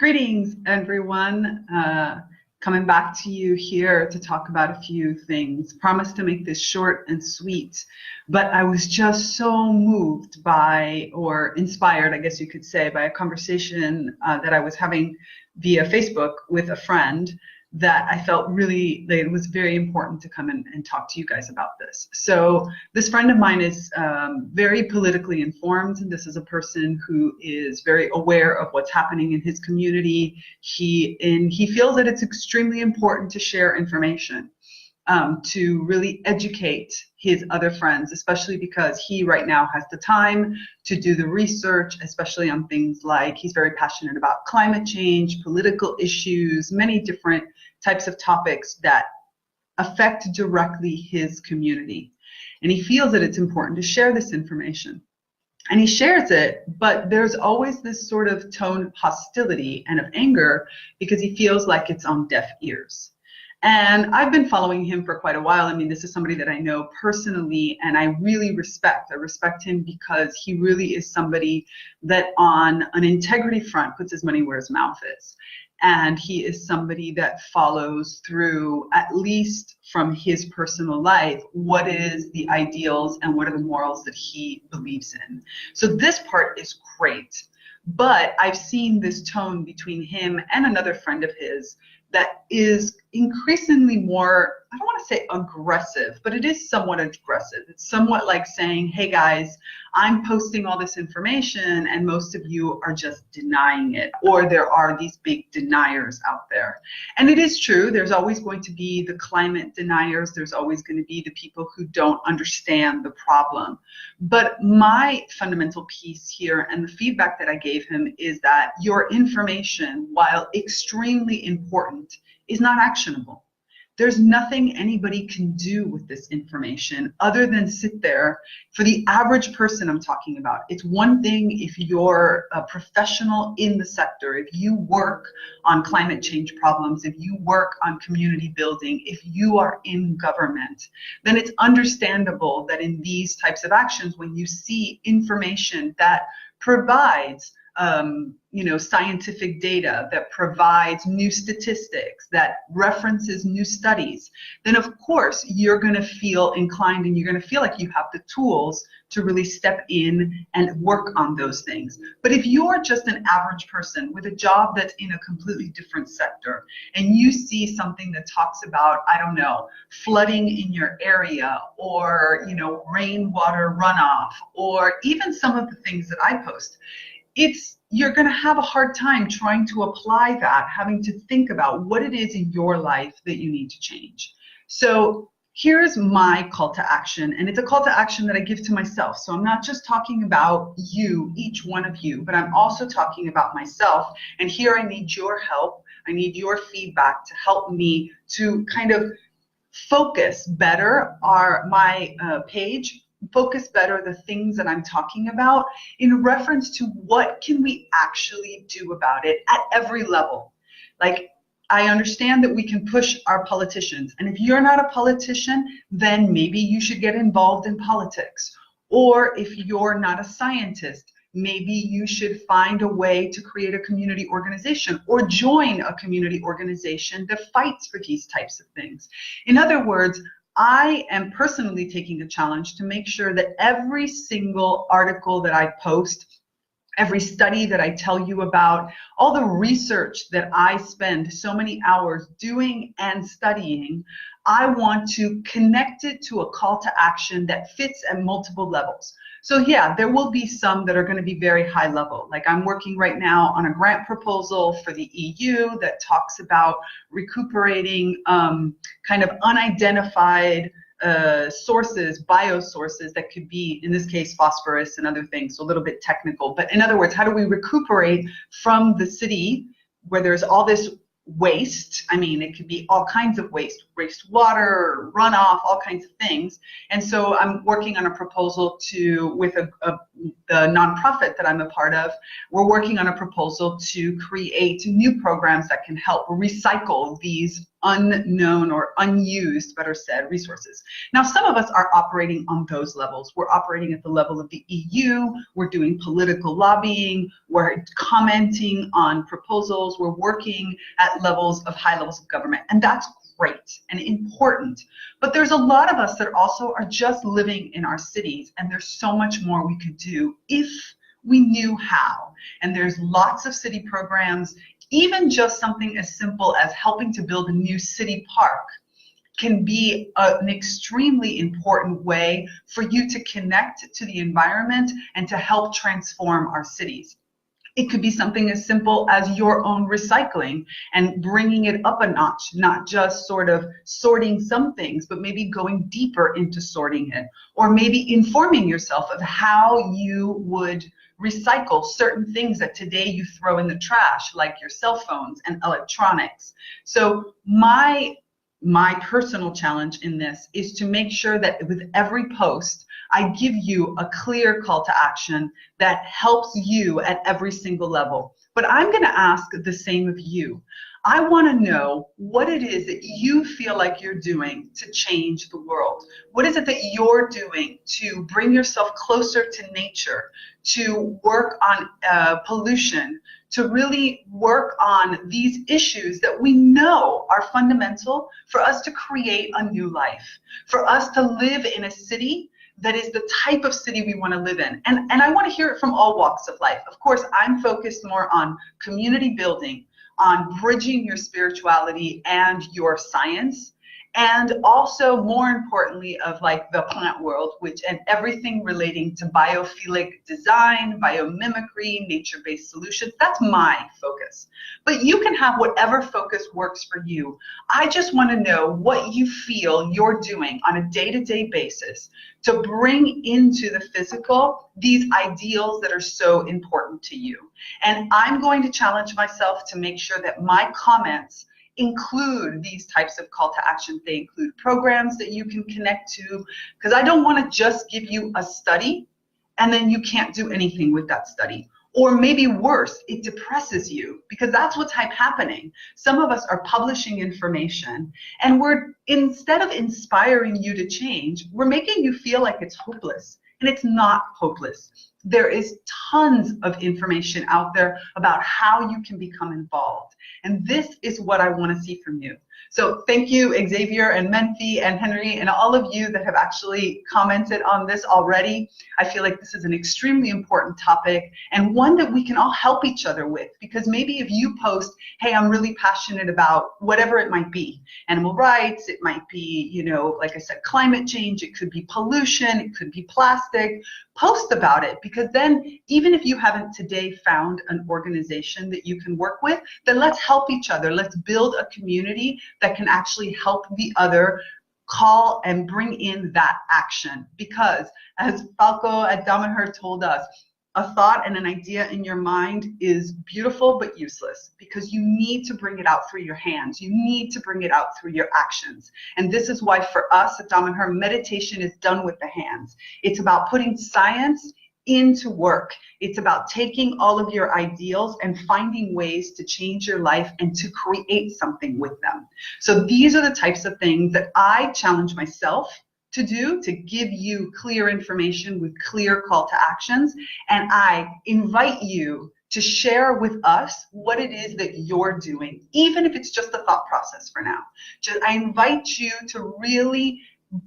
Greetings, everyone. Coming back to you here to talk about a few things. Promise to make this short and sweet, but I was just so moved by, or inspired, I guess you could say, by a conversation that I was having via Facebook with a friend that I felt really that it was very important to come and talk to you guys about this. So this friend of mine is very politically informed. This is a person who is very aware of what's happening in his community. He feels that it's extremely important to share information, to really educate his other friends, especially because he right now has the time to do the research, especially on things like he's very passionate about climate change, political issues, many different types of topics that affect directly his community. And he feels that it's important to share this information. And he shares it, but there's always this sort of tone of hostility and of anger because he feels like it's on deaf ears. And I've been following him for quite a while. I mean, this is somebody that I know personally, and I really respect. I respect him because he really is somebody that on an integrity front puts his money where his mouth is. And he is somebody that follows through, at least from his personal life, what is the ideals and what are the morals that he believes in. So this part is great. But I've seen this tone between him and another friend of his that is increasingly more, I don't want to say aggressive, but it is somewhat aggressive. It's somewhat like saying, hey guys, I'm posting all this information and most of you are just denying it, or there are these big deniers out there. And it is true, there's always going to be the climate deniers, there's always going to be the people who don't understand the problem. But my fundamental piece here and the feedback that I gave him is that your information, while extremely important, is not actionable. There's nothing anybody can do with this information other than sit there. For the average person I'm talking about, it's one thing if you're a professional in the sector, if you work on climate change problems, if you work on community building, if you are in government, then it's understandable that in these types of actions, when you see information that provides scientific data, that provides new statistics, that references new studies, then of course you're going to feel inclined and you're going to feel like you have the tools to really step in and work on those things. But if you're just an average person with a job that's in a completely different sector and you see something that talks about, I don't know, flooding in your area or, rainwater runoff, or even some of the things that I post, you're going to have a hard time trying to apply that, having to think about what it is in your life that you need to change. So here's my call to action, and it's a call to action that I give to myself. So I'm not just talking about you, each one of you, but I'm also talking about myself. And here I need your help. I need your feedback to help me to kind of focus better my page, focus better the things that I'm talking about in reference to what can we actually do about it at every level. Like, I understand that we can push our politicians, and if you're not a politician, then maybe you should get involved in politics. Or if you're not a scientist, maybe you should find a way to create a community organization or join a community organization that fights for these types of things. In other words, I am personally taking the challenge to make sure that every single article that I post, every study that I tell you about, all the research that I spend so many hours doing and studying, I want to connect it to a call to action that fits at multiple levels. So yeah, there will be some that are going to be very high level. Like I'm working right now on a grant proposal for the EU that talks about recuperating kind of unidentified sources, biosources that could be, in this case, phosphorus and other things, so a little bit technical. But in other words, how do we recuperate from the city where there's all this waste? I mean, it could be all kinds of wastewater, runoff, all kinds of things. And so I'm working on a proposal with the nonprofit that I'm a part of. We're working on a proposal to create new programs that can help recycle these unknown or unused, better said, resources. Now, some of us are operating on those levels. We're operating at the level of the EU, we're doing political lobbying, we're commenting on proposals, we're working at levels of high levels of government, and that's great and important. But there's a lot of us that also are just living in our cities, and there's so much more we could do if we knew how. And there's lots of city programs, even just something as simple as helping to build a new city park can be an extremely important way for you to connect to the environment and to help transform our cities. It could be something as simple as your own recycling and bringing it up a notch, not just sort of sorting some things, but maybe going deeper into sorting it, or maybe informing yourself of how you would recycle certain things that today you throw in the trash, like your cell phones and electronics. So my personal challenge in this is to make sure that with every post, I give you a clear call to action that helps you at every single level. But I'm going to ask the same of you. I want to know what it is that you feel like you're doing to change the world. What is it that you're doing to bring yourself closer to nature, to work on pollution, to really work on these issues that we know are fundamental for us to create a new life, for us to live in a city that is the type of city we want to live in. And I want to hear it from all walks of life. Of course, I'm focused more on community building, on bridging your spirituality and your science, and also more importantly of like the plant world, and everything relating to biophilic design, biomimicry, nature-based solutions. That's my focus. But you can have whatever focus works for you. I just want to know what you feel you're doing on a day-to-day basis to bring into the physical these ideals that are so important to you. And I'm going to challenge myself to make sure that my comments include these types of call to action. They include programs that you can connect to, because I don't want to just give you a study and then you can't do anything with that study. Or maybe worse, it depresses you, because that's what's happening. Some of us are publishing information and instead of inspiring you to change, we're making you feel like it's hopeless. And it's not hopeless. There is tons of information out there about how you can become involved. And this is what I want to see from you. So thank you, Xavier and Menfi and Henry and all of you that have actually commented on this already. I feel like this is an extremely important topic and one that we can all help each other with, because maybe if you post, hey, I'm really passionate about whatever it might be, animal rights, it might be, like I said, climate change, it could be pollution, it could be plastic, post about it, because then even if you haven't today found an organization that you can work with, then let's help each other. Let's build a community that can actually help the other call and bring in that action. Because as Falco at Damenher told us, a thought and an idea in your mind is beautiful but useless, because you need to bring it out through your hands. You need to bring it out through your actions. And this is why for us at Damenher, meditation is done with the hands. It's about putting science into work. It's about taking all of your ideals and finding ways to change your life and to create something with them. So these are the types of things that I challenge myself to do, to give you clear information with clear call to actions. And I invite you to share with us what it is that you're doing, even if it's just a thought process for now. I invite you to really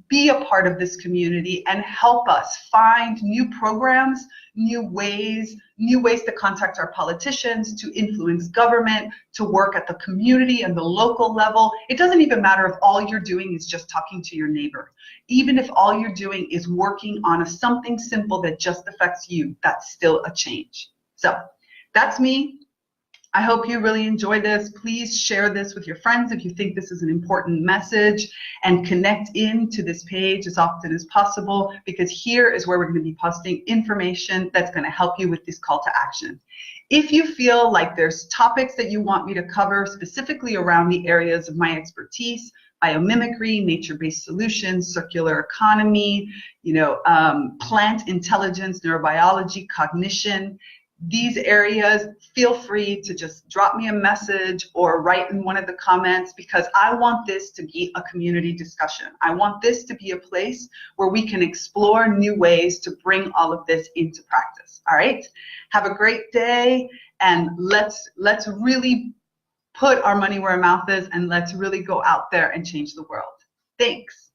be a part of this community and help us find new programs, new ways to contact our politicians, to influence government, to work at the community and the local level. It doesn't even matter if all you're doing is just talking to your neighbor. Even if all you're doing is working on something simple that just affects you, that's still a change. So that's me. I hope you really enjoy this. Please share this with your friends if you think this is an important message, and connect into this page as often as possible, because here is where we're going to be posting information that's going to help you with this call to action. If you feel like there's topics that you want me to cover specifically around the areas of my expertise, biomimicry, nature-based solutions, circular economy, plant intelligence, neurobiology, cognition, these areas, feel free to just drop me a message or write in one of the comments, because I want this to be a community discussion. I want this to be a place where we can explore new ways to bring all of this into practice. All right? Have a great day, and let's really put our money where our mouth is, and let's really go out there and change the world. Thanks.